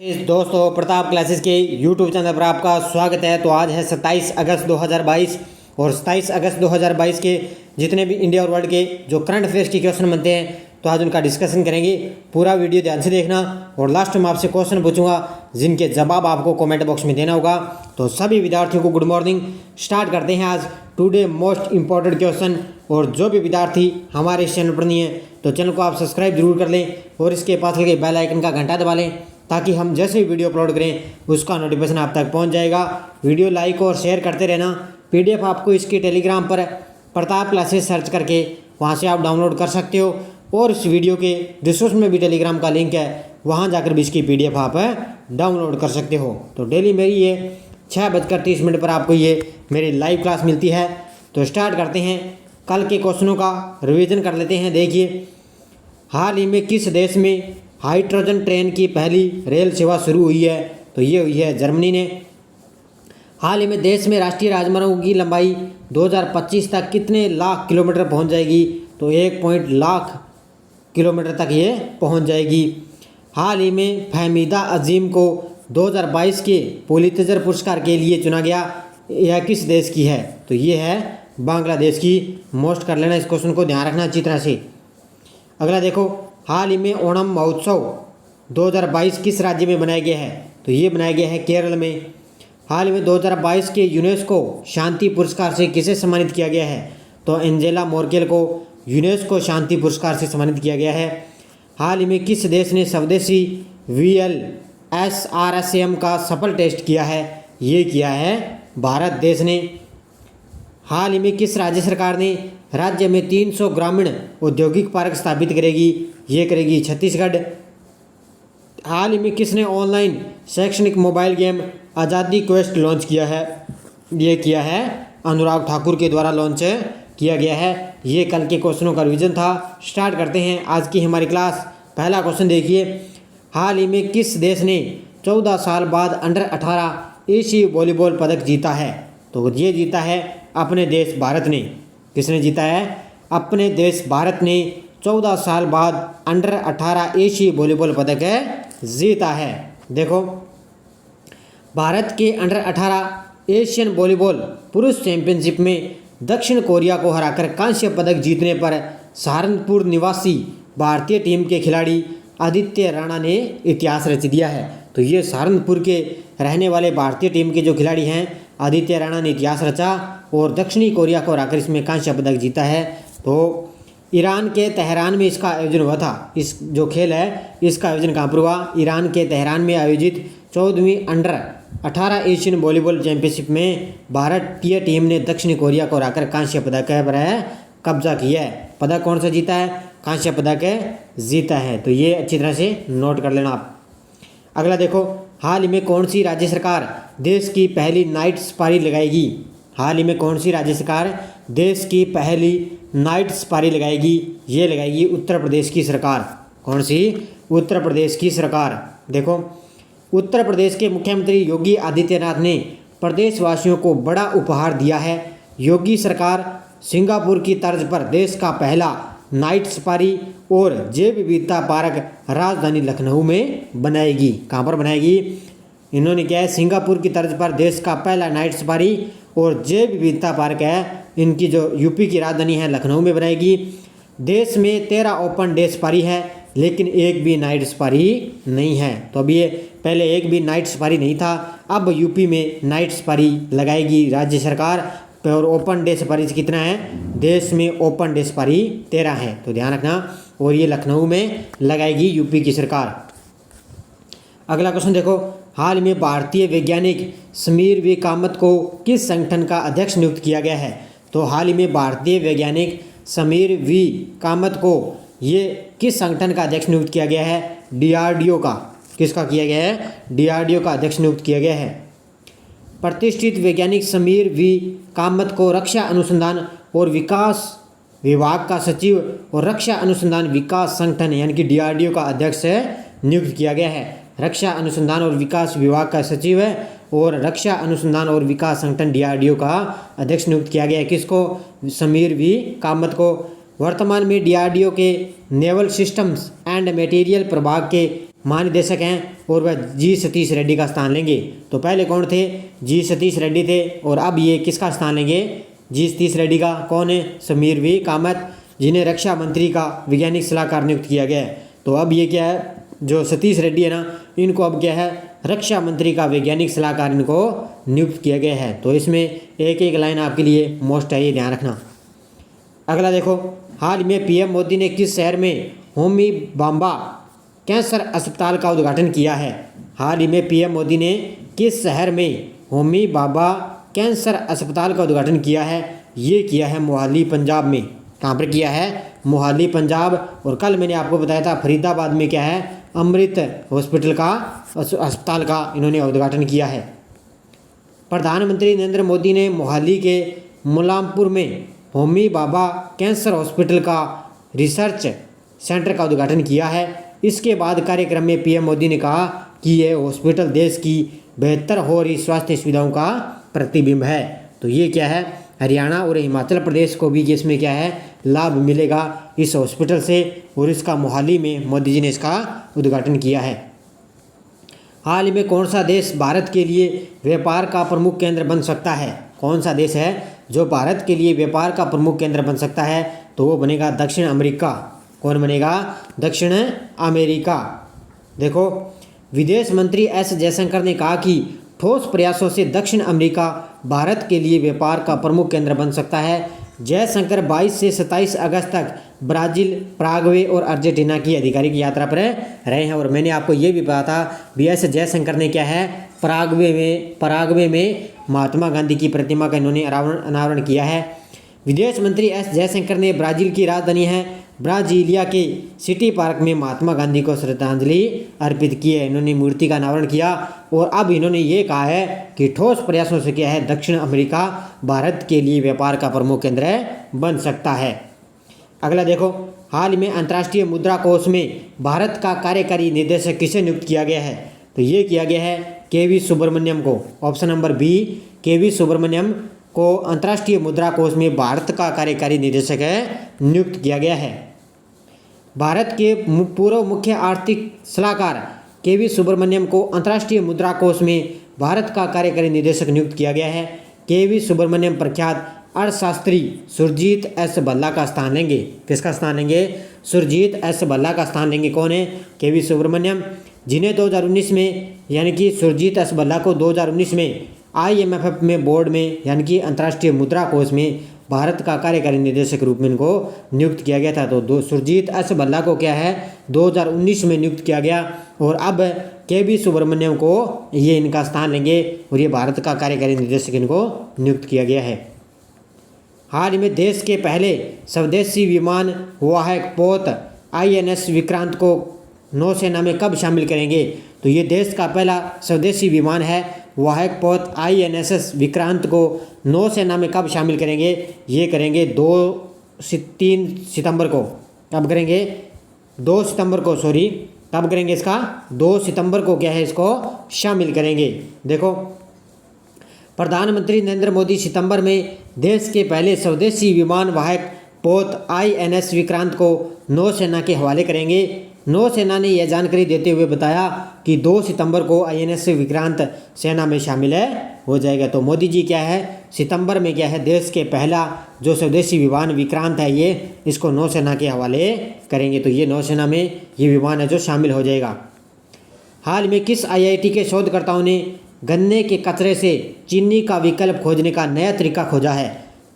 दोस्तों, प्रताप क्लासेस के YouTube channel पर आपका स्वागत है। तो आज है 27 अगस्त 2022 और 27 अगस्त 2022 के जितने भी इंडिया और वर्ल्ड के जो करंट अफेयर्स के क्वेश्चन बनते हैं तो आज उनका डिस्कशन करेंगे। पूरा वीडियो ध्यान से देखना और लास्ट में आपसे क्वेश्चन पूछूंगा जिनके जवाब आपको कमेंट बॉक्स में देना होगा। तो सभी विद्यार्थियों को गुड मॉर्निंग। स्टार्ट करते हैं आज टुडे मोस्ट इंपॉर्टेंट क्वेश्चन। और जो भी विद्यार्थी हमारे इस चैनल पर नहीं है तो चैनल को आप सब्सक्राइब जरूर कर लें और इसके पास लगे बेल आइकन का घंटा दबा लें ताकि हम जैसे ही वीडियो अपलोड करें उसका नोटिफिकेशन आप तक पहुंच जाएगा। वीडियो लाइक और शेयर करते रहना। पीडीएफ आपको इसके टेलीग्राम पर प्रताप क्लासेस सर्च करके वहां से आप डाउनलोड कर सकते हो और इस वीडियो के डिस्क्रिप्शन में भी टेलीग्राम का लिंक है, वहां जाकर भी इसकी पीडीएफ आप डाउनलोड कर सकते हो। तो डेली मेरी ये 6:30 पर आपको ये मेरी लाइव क्लास मिलती है। तो स्टार्ट करते हैं, कल के क्वेश्चनों का रिविजन कर लेते हैं। देखिए, हाल ही में किस देश में हाइड्रोजन ट्रेन की पहली रेल सेवा शुरू हुई है? तो ये हुई है जर्मनी ने। हाल ही में देश में राष्ट्रीय राजमार्गों की लंबाई 2025 तक कितने लाख किलोमीटर पहुंच जाएगी? तो 1 लाख किलोमीटर तक ये पहुंच जाएगी। हाल ही में फहमीदा अजीम को 2022 के पुलित्जर पुरस्कार के लिए चुना गया, यह किस देश की है? तो ये है बांग्लादेश की। मोस्ट कर लेना, इस क्वेश्चन को ध्यान रखना अच्छी तरह से। अगला देखो, हाल ही में ओणम महोत्सव 2022 किस राज्य में बनाया गया है? तो ये बनाया गया है केरल में। हाल ही में 2022 के यूनेस्को शांति पुरस्कार से किसे सम्मानित किया गया है? तो एंजेला मोर्केल को यूनेस्को शांति पुरस्कार से सम्मानित किया गया है। हाल ही में किस देश ने स्वदेशी VLSRSM का सफल टेस्ट किया है? ये किया है भारत देश ने। हाल ही में किस राज्य सरकार ने राज्य में 300 ग्रामीण औद्योगिक पार्क स्थापित करेगी? ये करेगी छत्तीसगढ़। हाल ही में किसने ऑनलाइन शैक्षणिक मोबाइल गेम आज़ादी क्वेस्ट लॉन्च किया है? ये किया है अनुराग ठाकुर के द्वारा लॉन्च किया गया है। ये कल के क्वेश्चनों का रिवीजन था। स्टार्ट करते हैं आज की हमारी क्लास। पहला क्वेश्चन देखिए, हाल ही में किस देश ने 14 साल बाद अंडर 18 एशियाई वॉलीबॉल पदक जीता है? तो ये जीता है अपने देश भारत ने। किसने जीता है? अपने देश भारत ने 14 साल बाद अंडर 18 एशियाई वॉलीबॉल पदक जीता है। देखो, भारत के अंडर 18 एशियन वॉलीबॉल पुरुष चैंपियनशिप में दक्षिण कोरिया को हराकर कांस्य पदक जीतने पर सहारनपुर निवासी भारतीय टीम के खिलाड़ी आदित्य राणा ने इतिहास रच दिया है। तो ये सहारनपुर के रहने वाले भारतीय टीम के जो खिलाड़ी हैं आदित्य राणा ने इतिहास रचा और दक्षिणी कोरिया को हराकर इसमें कांस्य पदक जीता है। तो ईरान के तेहरान में इसका आयोजन हुआ था। इस जो खेल है इसका आयोजन कहाँ पर हुआ? ईरान के तेहरान में आयोजित 14वीं अंडर 18 एशियन वॉलीबॉल चैंपियनशिप में भारतीय टीम ने दक्षिणी कोरिया को हराकर कांस्य पदक पर कब्जा किया है। पदक कौन सा जीता है? कांस्य पदक जीता है। तो ये अच्छी तरह से नोट कर लेना आप। अगला देखो, हाल ही में कौन सी राज्य सरकार देश की पहली नाइट सफारी लगाएगी? हाल ही में कौन सी राज्य सरकार देश की पहली नाइट सफारी लगाएगी? ये लगाएगी उत्तर प्रदेश की सरकार। कौन सी? उत्तर प्रदेश की सरकार। देखो, उत्तर प्रदेश के मुख्यमंत्री योगी आदित्यनाथ ने प्रदेशवासियों को बड़ा उपहार दिया है। योगी सरकार सिंगापुर की तर्ज पर देश का पहला नाइट सफारी और जैव विविधता पार्क राजधानी लखनऊ में बनाएगी। कहाँ पर बनाएगी? इन्होंने क्या है, सिंगापुर की तर्ज पर देश का पहला नाइट सफारी और जैव विविधता पार्क है इनकी जो यूपी की राजधानी है लखनऊ में बनाएगी। देश में 13 ओपन डे सफारी है लेकिन एक भी नाइट सफारी नहीं है। तो अभी ये पहले एक भी नाइट सफारी नहीं था, अब यूपी में नाइट सफारी लगाएगी राज्य सरकार। और ओपन डे सफारी कितना है? देश में ओपन डे सफारी 13 है। तो ध्यान रखना। और ये लखनऊ में लगाएगी यूपी की सरकार। अगला क्वेश्चन देखो, हाल में भारतीय वैज्ञानिक समीर वी कामत को किस संगठन का अध्यक्ष नियुक्त किया गया है? तो हाल ही में भारतीय वैज्ञानिक समीर वी कामत को ये किस संगठन का अध्यक्ष नियुक्त किया गया है? DRDO का। किसका किया गया है? DRDO का अध्यक्ष नियुक्त किया गया है। प्रतिष्ठित वैज्ञानिक समीर वी कामत को रक्षा अनुसंधान और विकास विभाग का सचिव और रक्षा अनुसंधान विकास संगठन यानी कि DRDO का अध्यक्ष नियुक्त किया गया है। रक्षा अनुसंधान और विकास विभाग का सचिव है और रक्षा अनुसंधान और विकास संगठन DRDO का अध्यक्ष नियुक्त किया गया है। किसको? समीर वी कामत को। वर्तमान में DRDO के नेवल सिस्टम्स एंड मटेरियल प्रभाग के महानिदेशक हैं और वह जी सतीश रेड्डी का स्थान लेंगे। तो पहले कौन थे? जी सतीश रेड्डी थे और अब ये किसका स्थान लेंगे? जी सतीश रेड्डी का। कौन है? समीर वी कामत, जिन्हें रक्षा मंत्री का वैज्ञानिक सलाहकार नियुक्त किया गया है। तो अब ये क्या है, जो सतीश रेड्डी है ना, इनको अब क्या है, रक्षा मंत्री का वैज्ञानिक सलाहकार इनको नियुक्त किया गया है। तो इसमें एक एक लाइन आपके लिए मोस्ट है, ये ध्यान रखना। अगला देखो, हाल में पीएम मोदी ने किस शहर में होमी भाभा कैंसर अस्पताल का उद्घाटन किया है? हाल ही में पीएम मोदी ने किस शहर में होमी भाभा कैंसर अस्पताल का उद्घाटन किया है? ये किया है मोहाली पंजाब में। कहाँ पर किया है? मोहाली पंजाब। और कल मैंने आपको बताया था फरीदाबाद में क्या है, अमृत हॉस्पिटल का अस्पताल का इन्होंने उद्घाटन किया है। प्रधानमंत्री नरेंद्र मोदी ने मोहाली के मुलामपुर में होमी भाभा कैंसर हॉस्पिटल का रिसर्च सेंटर का उद्घाटन किया है। इसके बाद कार्यक्रम में पीएम मोदी ने कहा कि यह हॉस्पिटल देश की बेहतर हो रही स्वास्थ्य सुविधाओं का प्रतिबिंब है। तो ये क्या है, हरियाणा और हिमाचल प्रदेश को भी इसमें क्या है, लाभ मिलेगा इस हॉस्पिटल से। और इसका मोहाली में मोदी जी ने इसका उद्घाटन किया है। हाल ही में कौन सा देश भारत के लिए व्यापार का प्रमुख केंद्र बन सकता है? कौन सा देश है जो भारत के लिए व्यापार का प्रमुख केंद्र बन सकता है? तो वो बनेगा दक्षिण अमेरिका। कौन बनेगा? दक्षिण अमेरिका। देखो, विदेश मंत्री एस जयशंकर ने कहा कि ठोस प्रयासों से दक्षिण अमेरिका भारत के लिए व्यापार का प्रमुख केंद्र बन सकता है। जयशंकर 22 से 27 अगस्त तक ब्राज़ील, पराग्वे और अर्जेंटीना की आधिकारिक यात्रा पर रहे हैं। और मैंने आपको ये भी बताया था भी एस जयशंकर ने क्या है, पराग्वे में महात्मा गांधी की प्रतिमा का इन्होंने अनावरण किया है। विदेश मंत्री एस जयशंकर ने ब्राज़ील की राजधानी है ब्राजीलिया के सिटी पार्क में महात्मा गांधी को श्रद्धांजलि अर्पित की है। इन्होंने मूर्ति का अनावरण किया और अब इन्होंने ये कहा है कि ठोस प्रयासों से क्या है, दक्षिण अमेरिका भारत के लिए व्यापार का प्रमुख केंद्र बन सकता है। अगला देखो, हाल में अंतर्राष्ट्रीय मुद्रा कोष में भारत का कार्यकारी निदेशक किसे नियुक्त किया गया है? तो ये किया गया है के.वी. सुब्रमण्यम को। Option number B, K V. Subramanian को अंतर्राष्ट्रीय मुद्रा कोष में भारत का कार्यकारी निदेशक नियुक्त किया गया है। भारत के पूर्व मुख्य आर्थिक सलाहकार के.वी. सुब्रमण्यम को अंतर्राष्ट्रीय मुद्रा कोष में भारत का कार्यकारी निदेशक नियुक्त किया गया है। के.वी. सुब्रमण्यम प्रख्यात अर्थशास्त्री सुरजीत एस भल्ला का स्थान लेंगे। किसका स्थान लेंगे? सुरजीत एस भल्ला का स्थान लेंगे। कौन है? के.वी. सुब्रमण्यम, जिन्हें 2019 में यानी कि सुरजीत एस भल्ला को 2019 में IMF में बोर्ड में यानी कि अंतर्राष्ट्रीय मुद्रा कोष में भारत का कार्यकारी निदेशक रूप में इनको नियुक्त किया गया था। तो सुरजीत एस भल्ला को क्या है, 2019 में नियुक्त किया गया और अब के.वी. सुब्रमण्यम को ये इनका स्थान लेंगे और ये भारत का कार्यकारी निदेशक इनको नियुक्त किया गया है। हाल ही में देश के पहले स्वदेशी विमान वाहक पोत INS विक्रांत को नौसेना में कब शामिल करेंगे? तो ये देश का पहला स्वदेशी विमान है वाहक पोत INSS विक्रांत को नौसेना में कब शामिल करेंगे? ये करेंगे 2 से 3 सितंबर को। कब करेंगे? 2 सितंबर को, सॉरी, कब करेंगे इसका? 2 सितंबर को क्या है, इसको शामिल करेंगे। देखो, प्रधानमंत्री नरेंद्र मोदी सितंबर में देश के पहले स्वदेशी विमान वाहक पोत INS विक्रांत को नौसेना के हवाले करेंगे। नौसेना ने यह जानकारी देते हुए बताया कि 2 सितंबर को INS विक्रांत सेना में शामिल हो जाएगा। तो मोदी जी क्या है, सितंबर में क्या है, देश के पहला जो स्वदेशी विमान विक्रांत है ये इसको नौसेना के हवाले करेंगे। तो ये नौसेना में ये विमान है जो शामिल हो जाएगा। हाल में किस IIT के शोधकर्ताओं ने गन्ने के कचरे से चीनी का विकल्प खोजने का नया तरीका खोजा है?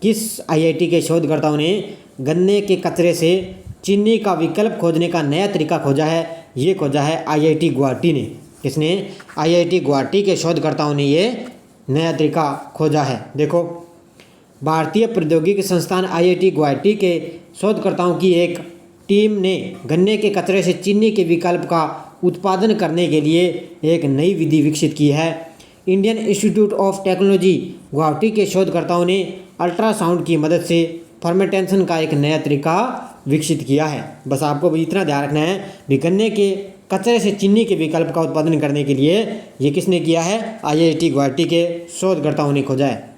किस IIT के शोधकर्ताओं ने गन्ने के कचरे से चीनी का विकल्प खोजने का नया तरीका खोजा है? ये खोजा है IIT गुवाहाटी ने। किसने? IIT गुवाहाटी के शोधकर्ताओं ने ये नया तरीका खोजा है। देखो, भारतीय प्रौद्योगिकी संस्थान IIT गुवाहाटी के शोधकर्ताओं की एक टीम ने गन्ने के कचरे से चीनी के विकल्प का उत्पादन करने के लिए एक नई विधि विकसित की है। Indian institute of technology Guwahati के शोधकर्ताओं ने अल्ट्रासाउंड की मदद से फर्मेंटेशन का एक नया तरीका विकसित किया है। बस आपको भी इतना ध्यान रखना है कि गन्ने के कचरे से चीनी के विकल्प का उत्पादन करने के लिए ये किसने किया है? IIT गुवाहाटी के शोधकर्ताओं ने खोजा है।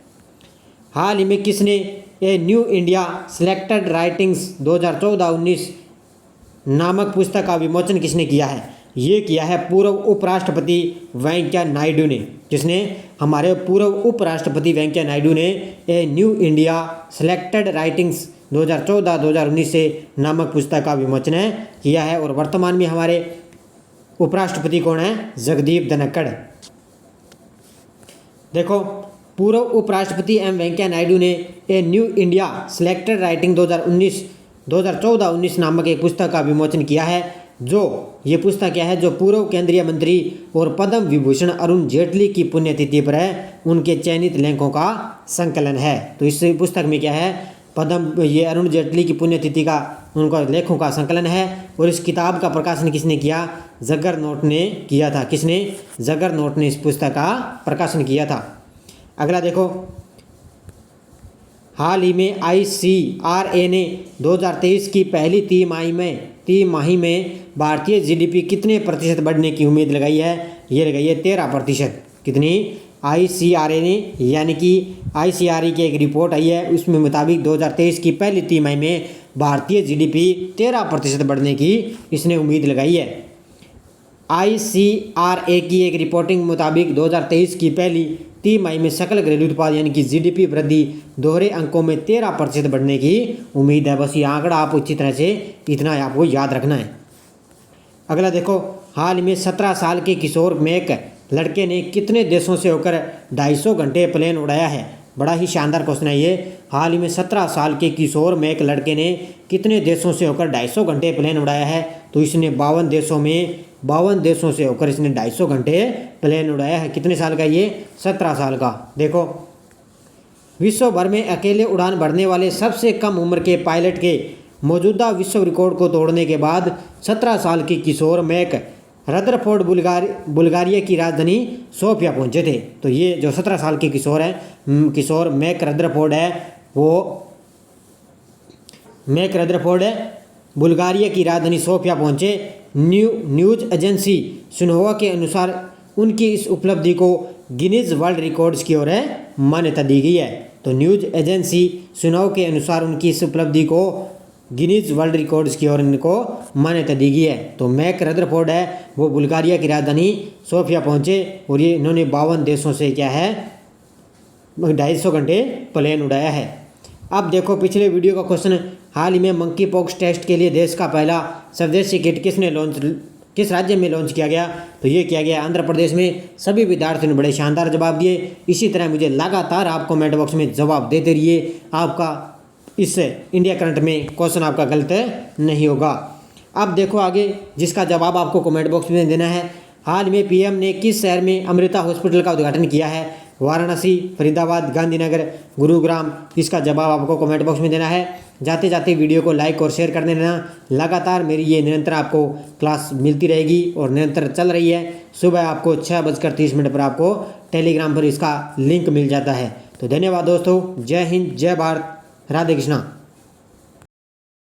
हाल ही में किसने a new India selected writings 2014-19 नामक पुस्तक का विमोचन किसने किया है? ये किया है पूर्व उपराष्ट्रपति वेंकैया नायडू ने। जिसने हमारे पूर्व उपराष्ट्रपति वेंकैया नायडू ने a new India selected writings 2014-2019 से नामक पुस्तक का विमोचन किया है। और वर्तमान में हमारे उपराष्ट्रपति कौन है? जगदीप धनखड़। देखो, पूर्व उपराष्ट्रपति एम वेंकैया नायडू ने a new India selected writing 2014-19 नामक एक पुस्तक का विमोचन किया है। जो ये पुस्तक क्या है? जो पूर्व केंद्रीय मंत्री और पद्म विभूषण अरुण जेटली की पुण्यतिथि पर है, उनके चयनित लेखों का संकलन है। तो इस पुस्तक में क्या है? ये अरुण जेटली की पुण्यतिथि का उनका लेखों का संकलन है। और इस किताब का प्रकाशन किसने किया? जगरनॉट ने किया था। किसने? जगरनॉट ने इस पुस्तक का प्रकाशन किया था। अगला देखो, हाल ही में ICRA ने 2023 की पहली तिमाही में भारतीय GDP कितने प्रतिशत बढ़ने की उम्मीद लगाई है? ये लगाई है 13%। कितनी? ICRA ने, यानी कि ICRA की एक रिपोर्ट आई है, उसमें मुताबिक 2023 की पहली तिमाही में भारतीय GDP 13% बढ़ने की इसने उम्मीद लगाई है। ICRA की एक रिपोर्टिंग मुताबिक 2023 की पहली तिमाही में सकल घरेलू उत्पाद यानी कि GDP वृद्धि दोहरे अंकों में 13% बढ़ने की उम्मीद है। बस ये आंकड़ा आप अच्छी तरह से इतना आपको याद रखना है। अगला देखो, हाल में 17 साल के किशोर मैक लड़के ने कितने देशों से होकर 250 घंटे प्लेन उड़ाया है? बड़ा ही शानदार क्वेश्चन है ये। हाल ही में 17 साल के किशोर मैक लड़के ने कितने देशों से होकर 250 घंटे प्लेन उड़ाया है? तो इसने 52 देशों से होकर इसने 250 घंटे प्लेन उड़ाया है। कितने साल का ये? 17 साल का। देखो, विश्व भर में अकेले उड़ान भरने वाले सबसे कम उम्र के पायलट के मौजूदा विश्व रिकॉर्ड को तोड़ने के बाद 17 साल के किशोर मैक रदरफोर्ड बुल्गारिया की राजधानी सोफिया पहुंचे थे। तो ये जो 17 साल के किशोर मैक रदरफोर्ड है, वो मैक रदरफोर्ड बुल्गारिया की राजधानी सोफिया पहुंचे। न्यूज एजेंसी सिन्हुआ के अनुसार उनकी इस उपलब्धि को गिनीज वर्ल्ड रिकॉर्ड्स की ओर मान्यता दी गई है। तो न्यूज एजेंसी सिन्हुआ के अनुसार उनकी इस उपलब्धि को गिनीज वर्ल्ड रिकॉर्ड्स की ओर इनको मान्यता दी गई है। तो मैक रदरफोर्ड है, वो बुल्गारिया की राजधानी सोफिया पहुंचे और ये इन्होंने 52 देशों से क्या है 250 घंटे प्लेन उड़ाया है। अब देखो, पिछले वीडियो का क्वेश्चन, हाल ही में मंकी पॉक्स टेस्ट के लिए देश का पहला स्वदेशी किट किस राज्य में लॉन्च किया गया? तो ये किया गया आंध्र प्रदेश में। सभी विद्यार्थियों ने बड़े शानदार जवाब दिए। इसी तरह मुझे लगातार आप कमेंट बॉक्स में जवाब देते रहिए, आपका इस इंडिया करंट में क्वेश्चन आपका गलत नहीं होगा। अब देखो आगे, जिसका जवाब आपको कमेंट बॉक्स में देना है। हाल में PM ने किस शहर में अमृता हॉस्पिटल का उद्घाटन किया है? वाराणसी, फरीदाबाद, गांधीनगर, गुरुग्राम। इसका जवाब आपको कमेंट बॉक्स में देना है। जाते जाते वीडियो को लाइक और शेयर कर देना। लगातार मेरी ये निरंतर आपको क्लास मिलती रहेगी और निरंतर चल रही है। सुबह आपको 6:30 पर आपको टेलीग्राम पर इसका लिंक मिल जाता है। तो धन्यवाद दोस्तों। जय हिंद, जय भारत, राधे कृष्णा।